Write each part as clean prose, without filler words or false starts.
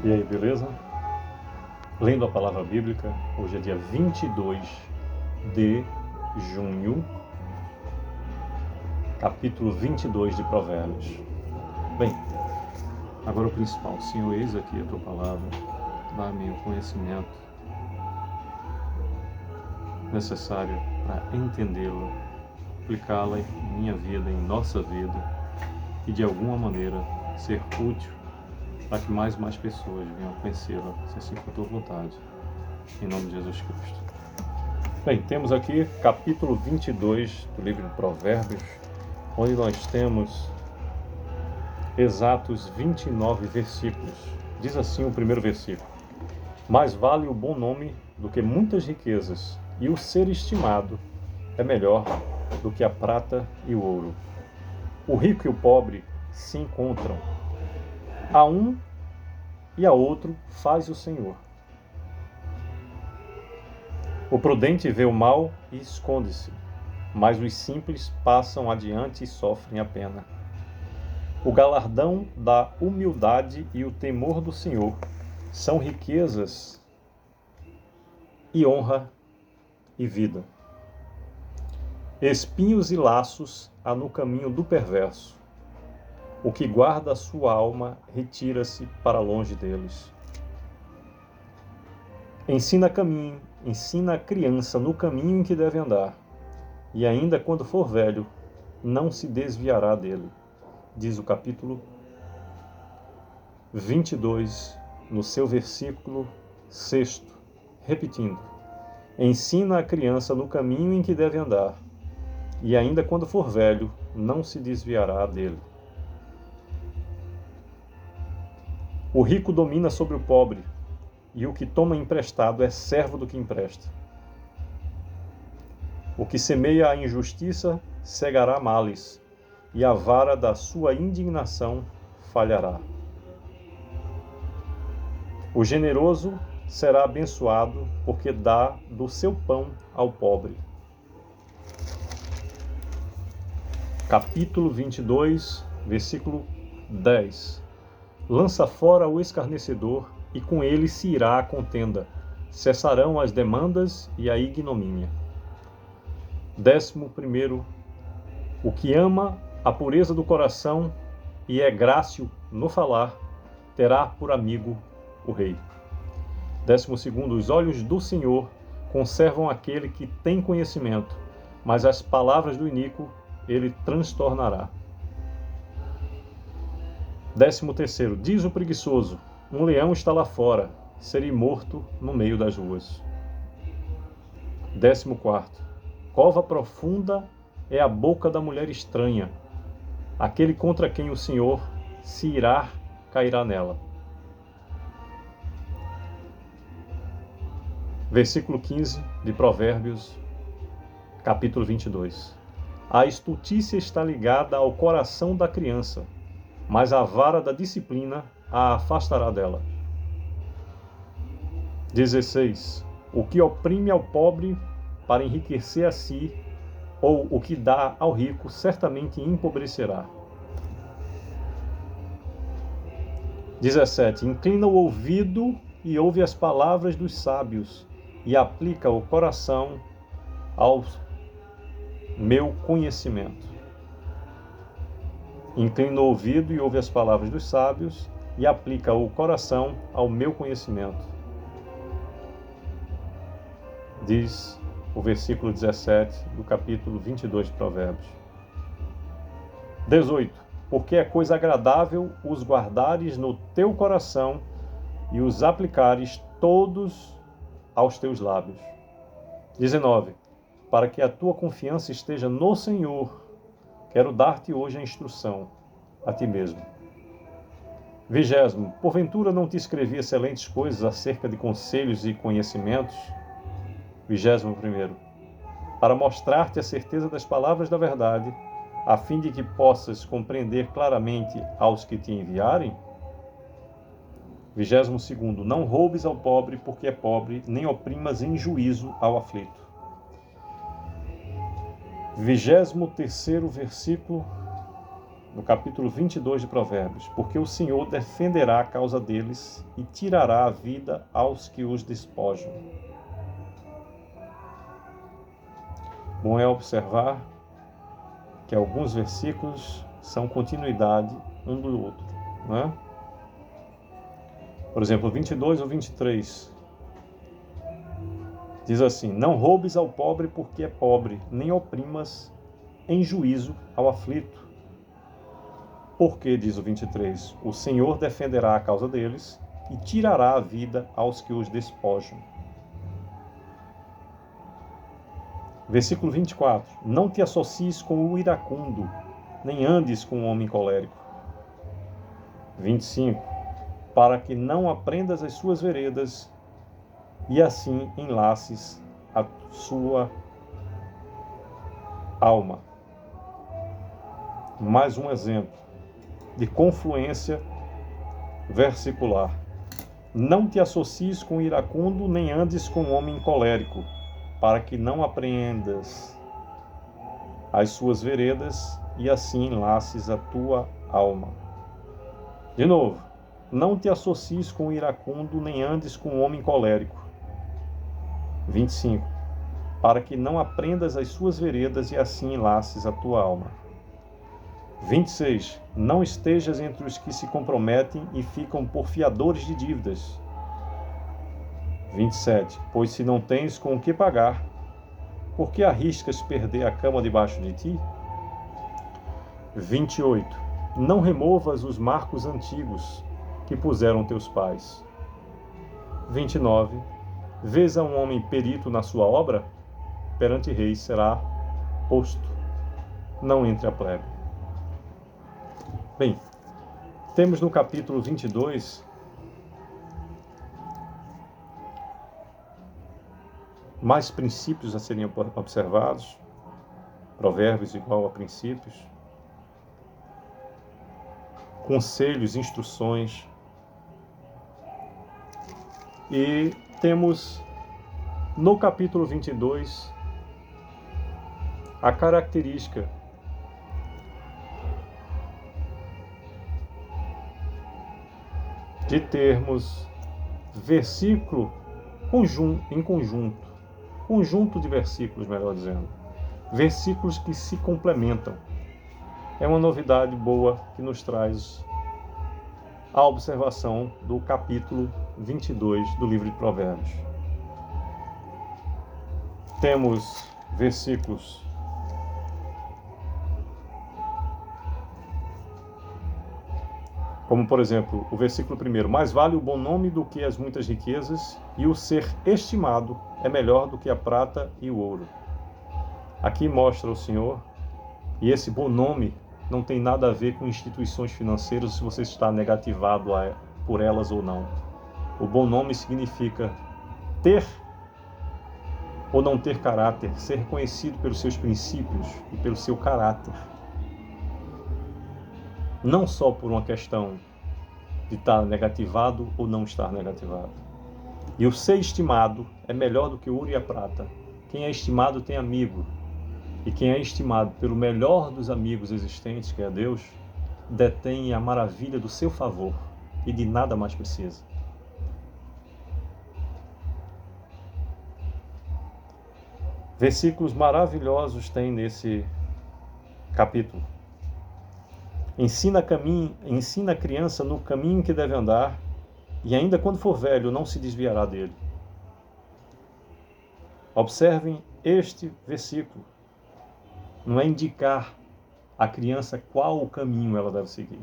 E aí, beleza? Lendo a palavra bíblica, hoje é dia 22 de junho, capítulo 22 de Provérbios. Bem, agora o principal. Senhor, eis aqui a tua palavra, dá-me o conhecimento necessário para entendê-la, aplicá-la em minha vida, em nossa vida, e de alguma maneira ser útil para que mais e mais pessoas venham a conhecê-la, se assim for a tua vontade. Em nome de Jesus Cristo. Bem, temos aqui capítulo 22 do livro de Provérbios, onde nós temos exatos 29 versículos. Diz assim o primeiro versículo: mais vale o bom nome do que muitas riquezas, e o ser estimado é melhor do que a prata e o ouro. O rico e o pobre se encontram. A um e a outro faz o Senhor. O prudente vê o mal e esconde-se, mas os simples passam adiante e sofrem a pena. O galardão da humildade e o temor do Senhor são riquezas e honra e vida. Espinhos e laços há no caminho do perverso. O que guarda a sua alma retira-se para longe deles. Ensina a criança no caminho em que deve andar, e ainda quando for velho, não se desviará dele. Diz o capítulo 22, no seu versículo 6, repetindo: ensina a criança no caminho em que deve andar, e ainda quando for velho, não se desviará dele. O rico domina sobre o pobre, e o que toma emprestado é servo do que empresta. O que semeia a injustiça cegará males, e a vara da sua indignação falhará. O generoso será abençoado, porque dá do seu pão ao pobre. Capítulo 22, versículo 10. Lança fora o escarnecedor, e com ele se irá a contenda. Cessarão as demandas e a ignomínia. 11. O que ama a pureza do coração e é grácil no falar, terá por amigo o rei. 12. Os olhos do Senhor conservam aquele que tem conhecimento, mas as palavras do iníquo ele transtornará. 13. Diz o preguiçoso: um leão está lá fora, serei morto no meio das ruas. 14. Cova profunda é a boca da mulher estranha. Aquele contra quem o Senhor se irá, cairá nela. Versículo 15 de Provérbios, capítulo 22. A estultícia está ligada ao coração da criança, mas a vara da disciplina a afastará dela. 16. O que oprime ao pobre para enriquecer a si, ou o que dá ao rico, certamente empobrecerá. 17. Inclina o ouvido e ouve as palavras dos sábios, e aplica o coração ao meu conhecimento. Inclina o ouvido e ouve as palavras dos sábios, e aplica o coração ao meu conhecimento. Diz o versículo 17 do capítulo 22 de Provérbios. 18. Porque é coisa agradável os guardares no teu coração e os aplicares todos aos teus lábios. 19. Para que a tua confiança esteja no Senhor, quero dar-te hoje a instrução, a ti mesmo. 20. Porventura não te escrevi excelentes coisas acerca de conselhos e conhecimentos? 21. Para mostrar-te a certeza das palavras da verdade, a fim de que possas compreender claramente aos que te enviarem? 22. Não roubes ao pobre porque é pobre, nem oprimas em juízo ao aflito. 23º versículo no capítulo 22 de Provérbios, porque o Senhor defenderá a causa deles e tirará a vida aos que os despojam. Bom é observar que alguns versículos são continuidade um do outro, não é? Por exemplo, 22 ou 23 diz assim: não roubes ao pobre porque é pobre, nem oprimas em juízo ao aflito. Porque, diz o 23, o Senhor defenderá a causa deles e tirará a vida aos que os despojam. Versículo 24. Não te associes com o iracundo, nem andes com o homem colérico. 25. Para que não aprendas as suas veredas e assim enlaces a sua alma. Mais um exemplo de confluência versicular. Não te associes com o iracundo, nem andes com o homem colérico, para que não apreendas as suas veredas e assim enlaces a tua alma. De novo, não te associes com o iracundo, nem andes com o homem colérico. 25. Para que não aprendas as suas veredas e assim enlaces a tua alma. 26. Não estejas entre os que se comprometem e ficam por fiadores de dívidas. 27. Pois se não tens com o que pagar, por que arriscas perder a cama debaixo de ti? 28. Não removas os marcos antigos que puseram teus pais. 29. Vês a um homem perito na sua obra? Perante reis será posto, não entre a plebe. Bem, temos no capítulo 22 mais princípios a serem observados, provérbios igual a princípios, conselhos, instruções, e temos no capítulo 22 a característica de termos versículo em conjunto de versículos, melhor dizendo, versículos que se complementam. É uma novidade boa que nos traz a observação do capítulo 22 do livro de Provérbios. Temos versículos como, por exemplo, o versículo 1: mais vale o bom nome do que as muitas riquezas, e o ser estimado é melhor do que a prata e o ouro. Aqui mostra o Senhor, e esse bom nome não tem nada a ver com instituições financeiras, se você está negativado por elas ou não. O bom nome significa ter ou não ter caráter, ser reconhecido pelos seus princípios e pelo seu caráter. Não só por uma questão de estar negativado ou não estar negativado. E o ser estimado é melhor do que o ouro e a prata. Quem é estimado tem amigo. E quem é estimado pelo melhor dos amigos existentes, que é Deus, detém a maravilha do seu favor e de nada mais precisa. Versículos maravilhosos tem nesse capítulo. Ensina a criança no caminho que deve andar, e ainda quando for velho não se desviará dele. Observem este versículo. Não é indicar à criança qual o caminho ela deve seguir.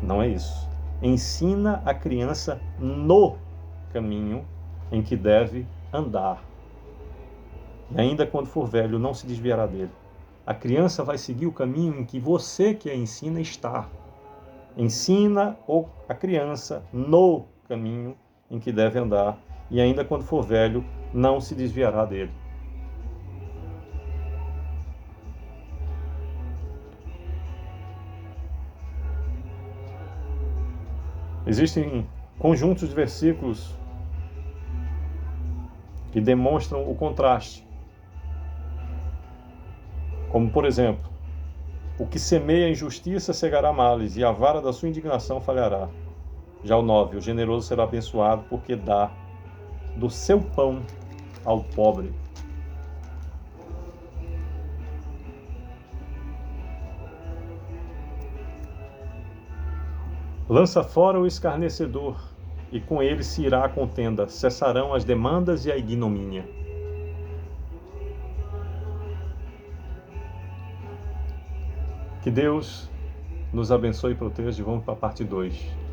Não é isso. Ensina a criança no caminho em que deve andar. E ainda quando for velho não se desviará dele. A criança vai seguir o caminho em que você que a ensina está. Ensina a criança no caminho em que deve andar, e ainda quando for velho, não se desviará dele. Existem conjuntos de versículos que demonstram o contraste. Como, por exemplo, O que semeia a injustiça cegará males, e a vara da sua indignação falhará. Já o 9, o generoso será abençoado, porque dá do seu pão ao pobre. Lança fora o escarnecedor, e com ele se irá a contenda, cessarão as demandas e a ignomínia. Que Deus nos abençoe e proteja, e vamos para a parte 2.